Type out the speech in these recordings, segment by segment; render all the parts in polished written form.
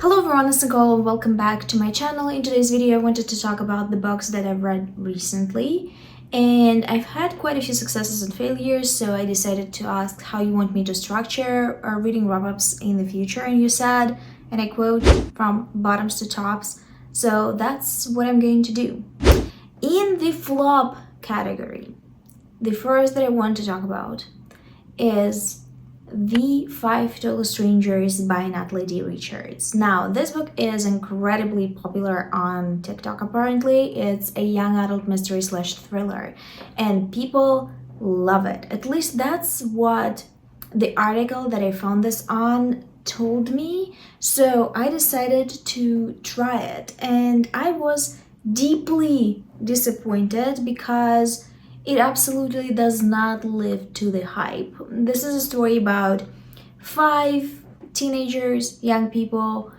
Hello everyone, it's Nicole and welcome back to my channel. In today's video I wanted to talk about the books that I've read recently, and I've had quite a few successes and failures, so I decided to ask how you want me to structure our reading wrap-ups in the future, and you said, and I quote, from bottoms to tops, so that's what I'm going to do. In the flop category, the first that I want to talk about is 𝕊𝕆𝕀𝔸𝕃 by Natalie 𝕊𝕆𝕀𝔸𝕃. Now, this book is incredibly popular on TikTok apparently. It's a young adult mystery / thriller, and people love it. At least that's what the article that I found this on told me. So I decided to try it, and I was deeply disappointed because it absolutely does not live to the hype. This is a story about 5 teenagers, young people,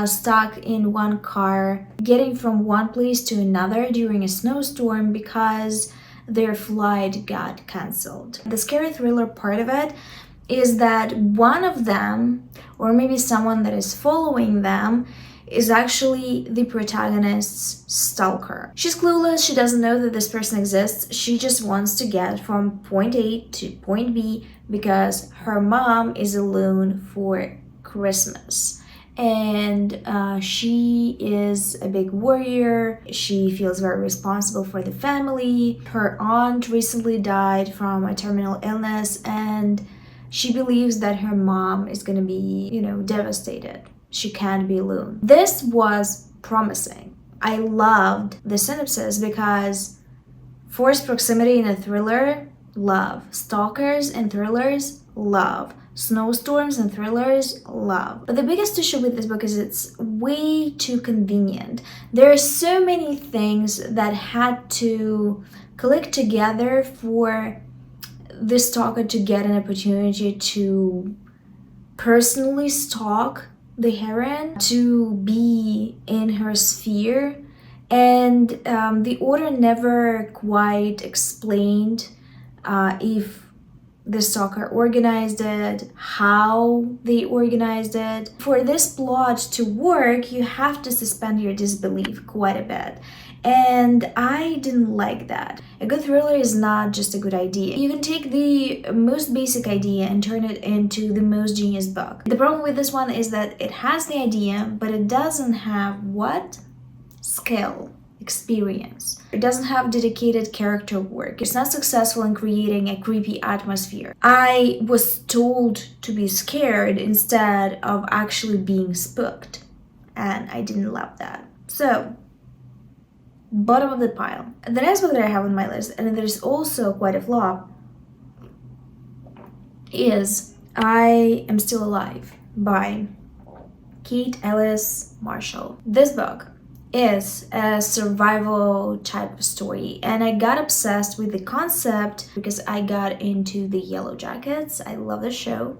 stuck in one car, getting from one place to another during a snowstorm because their flight got cancelled. The scary thriller part of it is that one of them, or maybe someone that is following them, is actually the protagonist's stalker. She's clueless, she doesn't know that this person exists, she just wants to get from point A to point B because her mom is alone for Christmas. And she is a big warrior, she feels very responsible for the family. Her aunt recently died from a terminal illness, and she believes that her mom is gonna be, devastated. She can't be alone. This was promising. I loved the synopsis because forced proximity in a thriller, love. Stalkers and thrillers, love. Snowstorms and thrillers, love. But the biggest issue with this book is it's way too convenient. There are so many things that had to click together for the stalker to get an opportunity to personally stalk the heroine, to be in her sphere, and the author never quite explained if the stalker organized it, how they organized it. For this plot to work, you have to suspend your disbelief quite a bit, and I didn't like that. A good thriller is not just a good idea. You can take the most basic idea and turn it into the most genius book. The problem with this one is that it has the idea, but it doesn't have what? Skill, experience. It doesn't have dedicated character work. It's not successful in creating a creepy atmosphere. I was told to be scared instead of actually being spooked, and I didn't love that. So, bottom of the pile. The next book that I have on my list, and there's also quite a flop, is I Am Still Alive by Kate Ellis Marshall. This book is a survival type of story, and I got obsessed with the concept because I got into the Yellow Jackets. I love the show.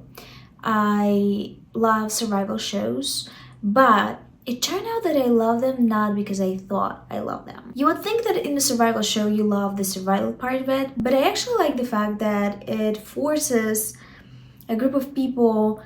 I love survival shows, but it turned out that I love them not because I thought I loved them. You would think that in a survival show you love the survival part of it, but I actually like the fact that it forces a group of people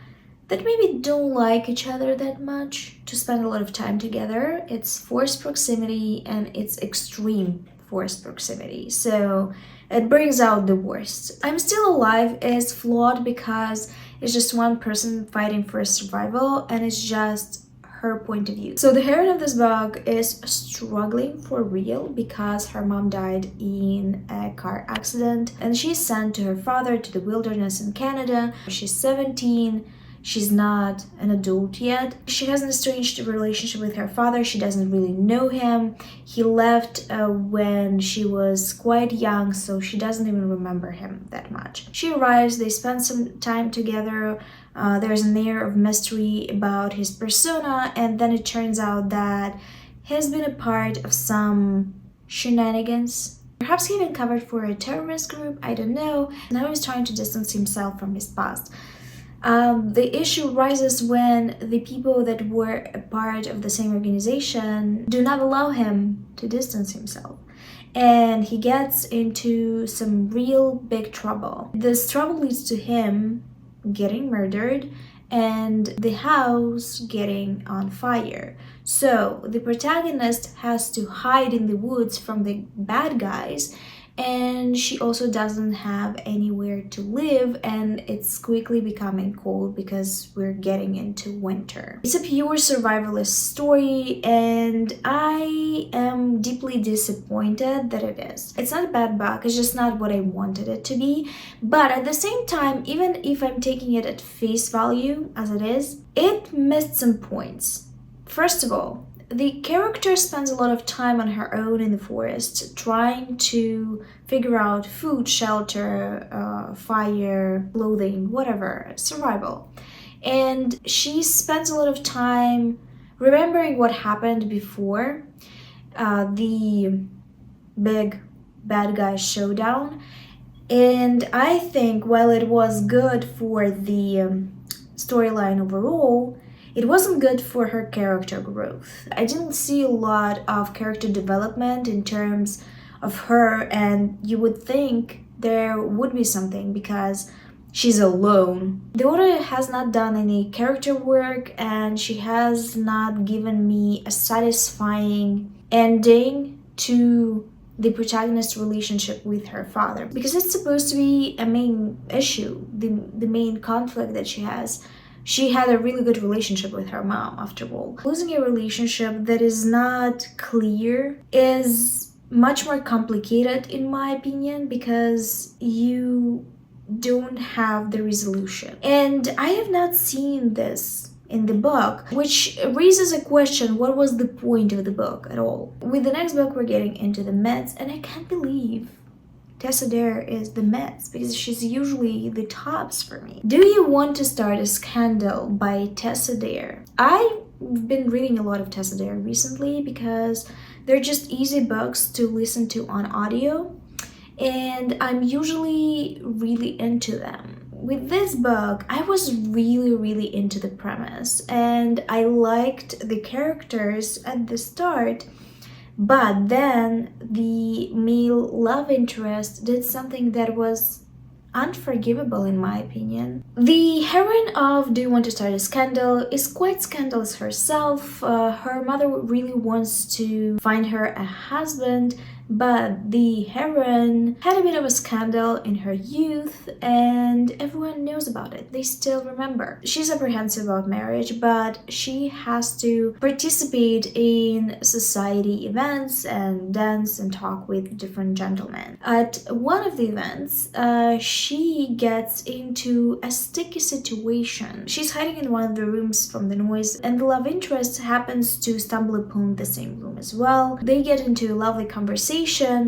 that maybe don't like each other that much to spend a lot of time together. It's forced proximity, and it's extreme forced proximity, so it brings out the worst. I'm Still Alive is flawed because it's just one person fighting for survival, and it's just her point of view. So the heroine of this book is struggling for real because her mom died in a car accident, and she's sent to her father to the wilderness in Canada. She's 17. She's not an adult yet. She has an estranged relationship with her father. She doesn't really know him. He left when she was quite young, so she doesn't even remember him that much. She arrives, they spend some time together. There's an air of mystery about his persona, and then it turns out that he's been a part of some shenanigans. Perhaps he even covered for a terrorist group, I don't know. Now he's trying to distance himself from his past. The issue rises when the people that were a part of the same organization do not allow him to distance himself, and he gets into some real big trouble. This trouble leads to him getting murdered, and the house getting on fire. So the protagonist has to hide in the woods from the bad guys, and she also doesn't have anywhere to live, and it's quickly becoming cold because we're getting into winter. It's a pure survivalist story, and I am deeply disappointed that it is. It's not a bad book, it's just not what I wanted it to be, but at the same time, even if I'm taking it at face value as it is, it missed some points. First of all, the character spends a lot of time on her own in the forest, trying to figure out food, shelter, fire, clothing, whatever, survival. And she spends a lot of time remembering what happened before the big bad guy showdown. And I think while it was good for the storyline overall, it wasn't good for her character growth. I didn't see a lot of character development in terms of her, and you would think there would be something because she's alone. The author has not done any character work, and she has not given me a satisfying ending to the protagonist's relationship with her father, because it's supposed to be a main issue, the main conflict that she has. She had a really good relationship with her mom, after all. Losing a relationship that is not clear is much more complicated, in my opinion, because you don't have the resolution. And I have not seen this in the book, which raises a question: what was the point of the book at all? With the next book, we're getting into the myths, and I can't believe Tessa Dare is the myths, because she's usually the tops for me. Do You Want to Start a Scandal by Tessa Dare. I've been reading a lot of Tessa Dare recently because they're just easy books to listen to on audio, and I'm usually really into them. With this book, I was really into the premise, and I liked the characters at the start. But then the male love interest did something that was unforgivable, in my opinion. The heroine of Do You Want to Start a Scandal is quite scandalous herself. Her mother really wants to find her a husband, but the heroine had a bit of a scandal in her youth, and everyone knows about it. They still remember. She's apprehensive about marriage, but she has to participate in society events and dance and talk with different gentlemen. At one of the events, she gets into a sticky situation. She's hiding in one of the rooms from the noise, and the love interest happens to stumble upon the same room as well. They get into a lovely conversation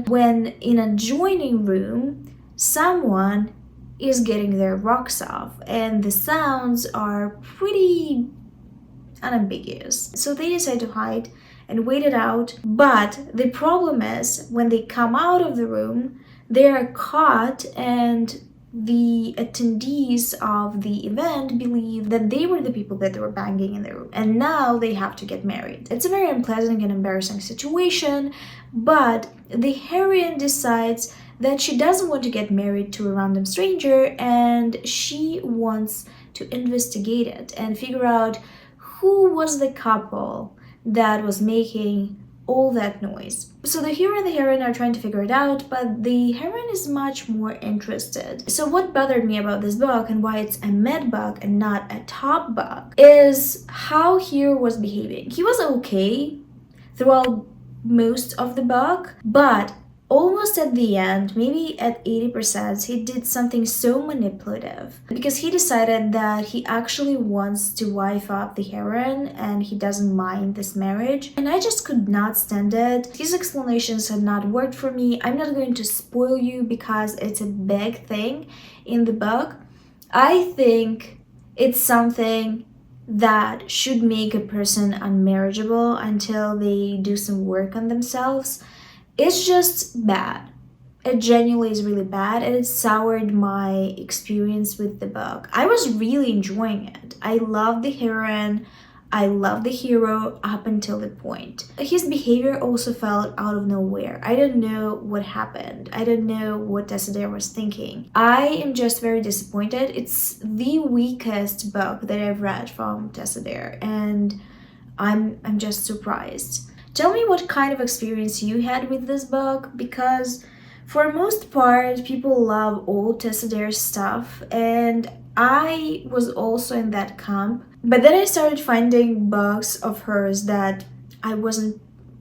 when in an adjoining room someone is getting their rocks off, and the sounds are pretty unambiguous. So they decide to hide and wait it out, but the problem is when they come out of the room, they are caught, and the attendees of the event believe that they were the people that they were banging in the room, and now they have to get married. It's a very unpleasant and embarrassing situation, but the heroine decides that she doesn't want to get married to a random stranger, and she wants to investigate it and figure out who was the couple that was making all that noise. So the hero and the heroine are trying to figure it out, but the heroine is much more interested. So what bothered me about this book, and why it's a mid book and not a top book, is how hero was behaving. He was okay throughout most of the book, but almost at the end, maybe at 80%, he did something so manipulative, because he decided that he actually wants to wife up the heroine and he doesn't mind this marriage, and I just could not stand it. His explanations had not worked for me. I'm not going to spoil you because it's a big thing in the book. I think it's something that should make a person unmarriageable until they do some work on themselves. It's just bad. It genuinely is really bad, and it soured my experience with the book. I was really enjoying it. I loved the heroine. I love the hero up until the point. His behavior also felt out of nowhere. I don't know what happened. I don't know what Tessa was thinking. I am just very disappointed. It's the weakest book that I've read from Tessa, and I'm just surprised. Tell me what kind of experience you had with this book, because for most part, people love all Tessa stuff, and I was also in that camp. But then I started finding books of hers that I wasn't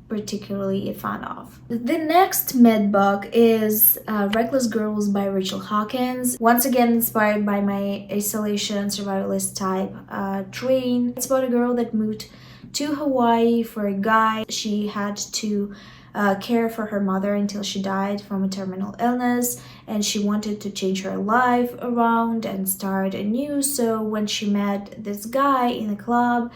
particularly a fan of. The next mid book is Reckless Girls by Rachel Hawkins. Once again inspired by my isolation survivalist type train. It's about a girl that moved to Hawaii for a guy. She had to care for her mother until she died from a terminal illness, and she wanted to change her life around and start anew. So when she met this guy in a club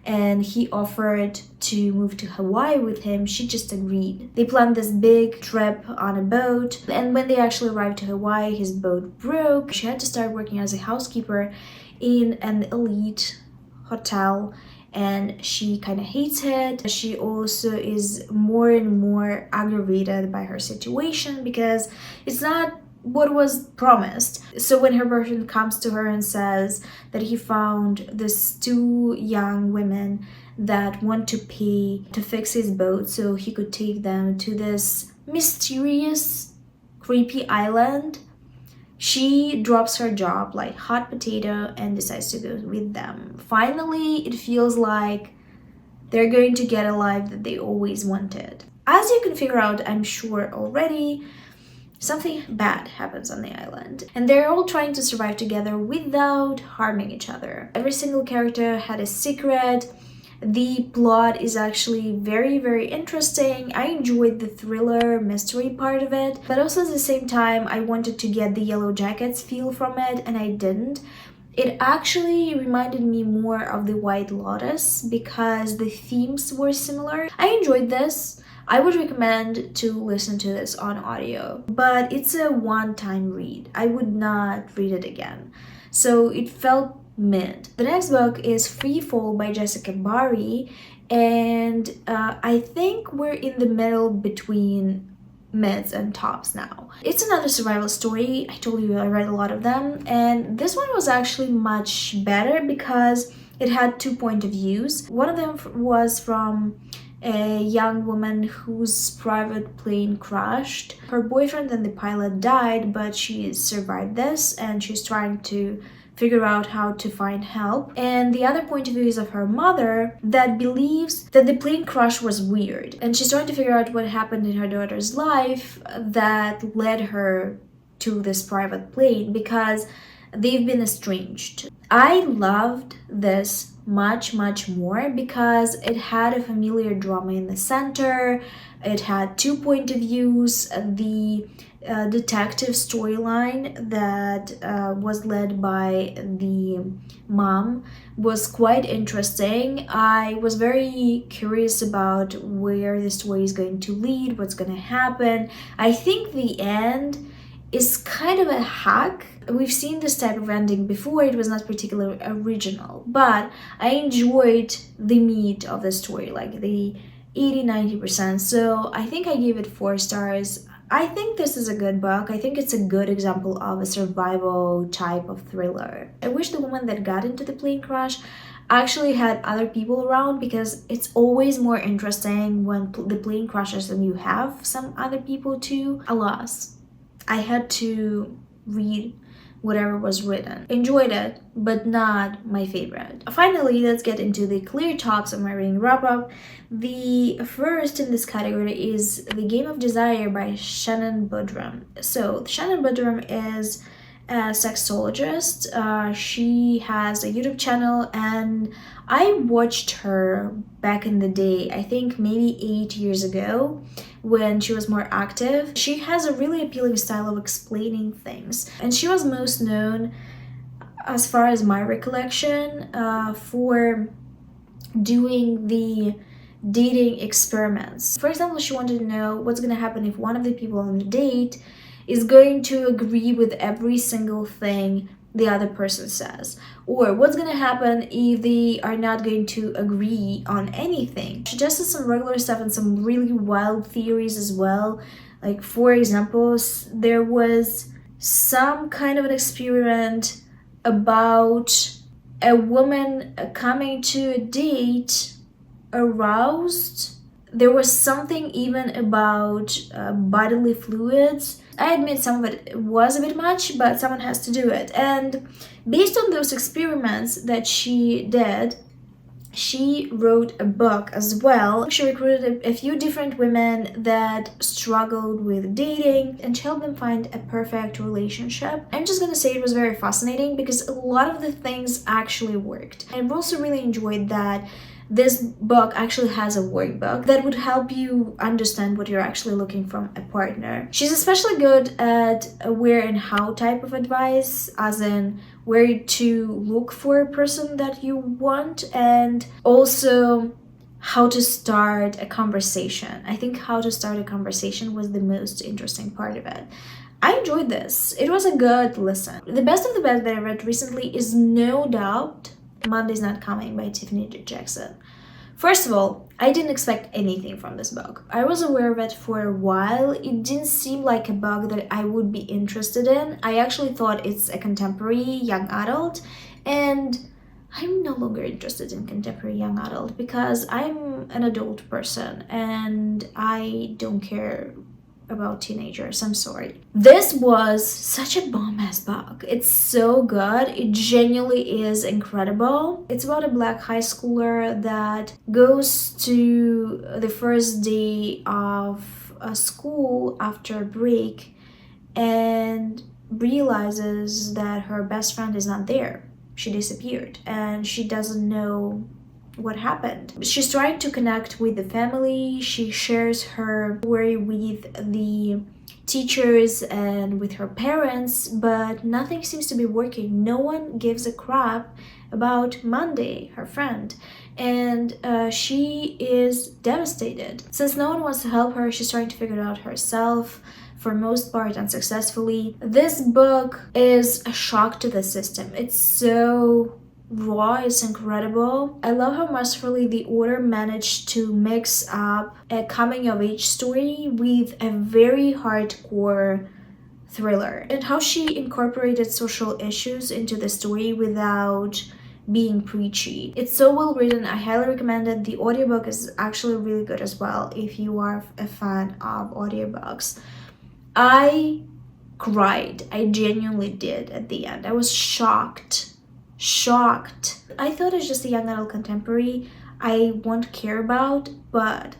and he offered to move to Hawaii with him, she just agreed. They planned this big trip on a boat, and when they actually arrived to Hawaii, his boat broke. She had to start working as a housekeeper in an elite hotel, and she kind of hates it. She also is more and more aggravated by her situation because it's not what was promised. So when her boyfriend comes to her and says that he found these two young women that want to pay to fix his boat so he could take them to this mysterious, creepy island, she drops her job like hot potato and decides to go with them. Finally, it feels like they're going to get a life that they always wanted. As you can figure out, I'm sure already, something bad happens on the island, and they're all trying to survive together without harming each other. Every single character had a secret. The plot is actually very, very interesting. I enjoyed the thriller mystery part of it, but also at the same time I wanted to get the Yellow Jackets feel from it, and I didn't. It actually reminded me more of the White Lotus because the themes were similar. I enjoyed this. I would recommend to listen to this on audio, but it's a one-time read. I would not read it again. So it felt mid. The next book is Freefall by Jessica Barry, and I think we're in the middle between mids and tops now. It's another survival story. I told you I read a lot of them, and this one was actually much better because it had two point of views. One of them was from a young woman whose private plane crashed. Her boyfriend and the pilot died, but she survived this and she's trying to figure out how to find help. And the other point of view is of her mother that believes that the plane crash was weird, and she's trying to figure out what happened in her daughter's life that led her to this private plane because they've been estranged. I loved this much more because it had a familiar drama in the center. It had two point of views. The detective storyline that was led by the mom was quite interesting. I was very curious about where the story is going to lead, what's going to happen. I think the end is kind of a hack. We've seen this type of ending before. It was not particularly original, but I enjoyed the meat of the story, like the 80-90%. So I think I gave it 4 stars. I think this is a good book. I think it's a good example of a survival type of thriller. I wish the woman that got into the plane crash actually had other people around, because it's always more interesting when the plane crashes and you have some other people too. Alas, I had to read whatever was written. Enjoyed it, but not my favorite. Finally, let's get into the clear tops of my reading wrap-up. The first in this category is The Game of Desire by Shannon Boodram. So Shannon Boodram is a sexologist. She has a YouTube channel, and I watched her back in the day, I think maybe 8 years ago, when she was more active. She has a really appealing style of explaining things, and she was most known, as far as my recollection, for doing the dating experiments. For example, she wanted to know what's going to happen if one of the people on the date is going to agree with every single thing the other person says, or what's gonna happen if they are not going to agree on anything. She suggested some regular stuff and some really wild theories as well. Like, for example, there was some kind of an experiment about a woman coming to a date aroused. There was something even about bodily fluids. I admit some of it was a bit much, but someone has to do it. And based on those experiments that she did, she wrote a book as well. She recruited a few different women that struggled with dating and she helped them find a perfect relationship. I'm just gonna say it was very fascinating because a lot of the things actually worked. I also really enjoyed that this book actually has a workbook that would help you understand what you're actually looking from a partner. She's especially good at a where and how type of advice, as in where to look for a person that you want, and also how to start a conversation. I think how to start a conversation was the most interesting part of it. I enjoyed this. It was a good listen. The best of the best that I read recently is no doubt Monday's Not Coming by Tiffany Jackson. First of all, I didn't expect anything from this book. I was aware of it for a while. It didn't seem like a book that I would be interested in. I actually thought it's a contemporary young adult, and I'm no longer interested in contemporary young adult because I'm an adult person and I don't care about teenagers. I'm sorry. This was such a bomb-ass book. It's so good. It genuinely is incredible. It's about a black high schooler that goes to the first day of a school after a break and realizes that her best friend is not there. She disappeared and she doesn't know what happened. She's trying to connect with the family. She shares her story with the teachers and with her parents, but nothing seems to be working. No one gives a crap about Monday, her friend, and she is devastated. Since no one wants to help her, she's trying to figure it out herself, for most part unsuccessfully. This book is a shock to the system. It's so raw, it's incredible. I love how masterfully the author managed to mix up a coming-of-age story with a very hardcore thriller, and how she incorporated social issues into the story without being preachy. It's so well written. I highly recommend it. The audiobook is actually really good as well if you are a fan of audiobooks. I cried. I genuinely did at the end. I was shocked. I thought it's just a young adult contemporary I won't care about, but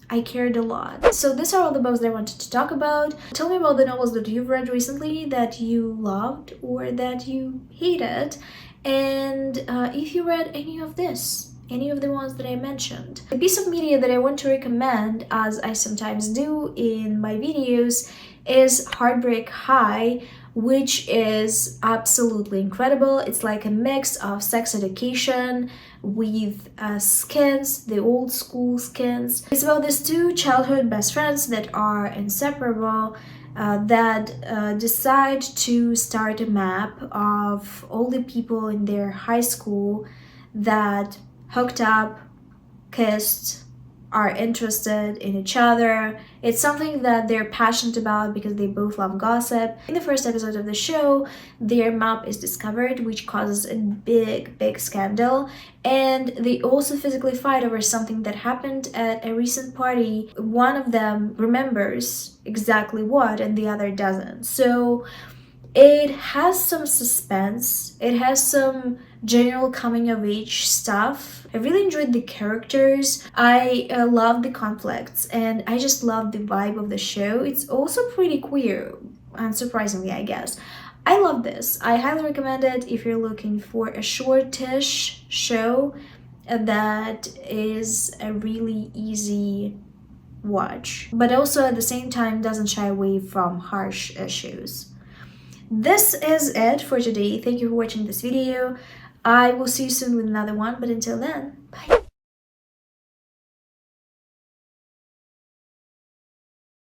I cared a lot. So these are all the books that I wanted to talk about. Tell me about the novels that you've read recently that you loved or that you hated, and if you read any of the ones that I mentioned. The piece of media that I want to recommend, as I sometimes do in my videos, is Heartbreak High, which is absolutely incredible. It's like a mix of sex education with skins, the old school skins. It's about these two childhood best friends that are inseparable, that decide to start a map of all the people in their high school that hooked up, kissed, are interested in each other. It's something that they're passionate about because they both love gossip. In the first episode of the show, their map is discovered, which causes a big scandal, and they also physically fight over something that happened at a recent party. One of them remembers exactly what and the other doesn't. So it has some suspense, it has some general coming of age stuff. I really enjoyed the characters. I love the conflicts, and I just love the vibe of the show. It's also pretty queer, unsurprisingly, I guess. I love this. I highly recommend it if you're looking for a shortish show that is a really easy watch, but also at the same time doesn't shy away from harsh issues. This is it for today. Thank you for watching this video. I will see you soon with another one, but until then, bye.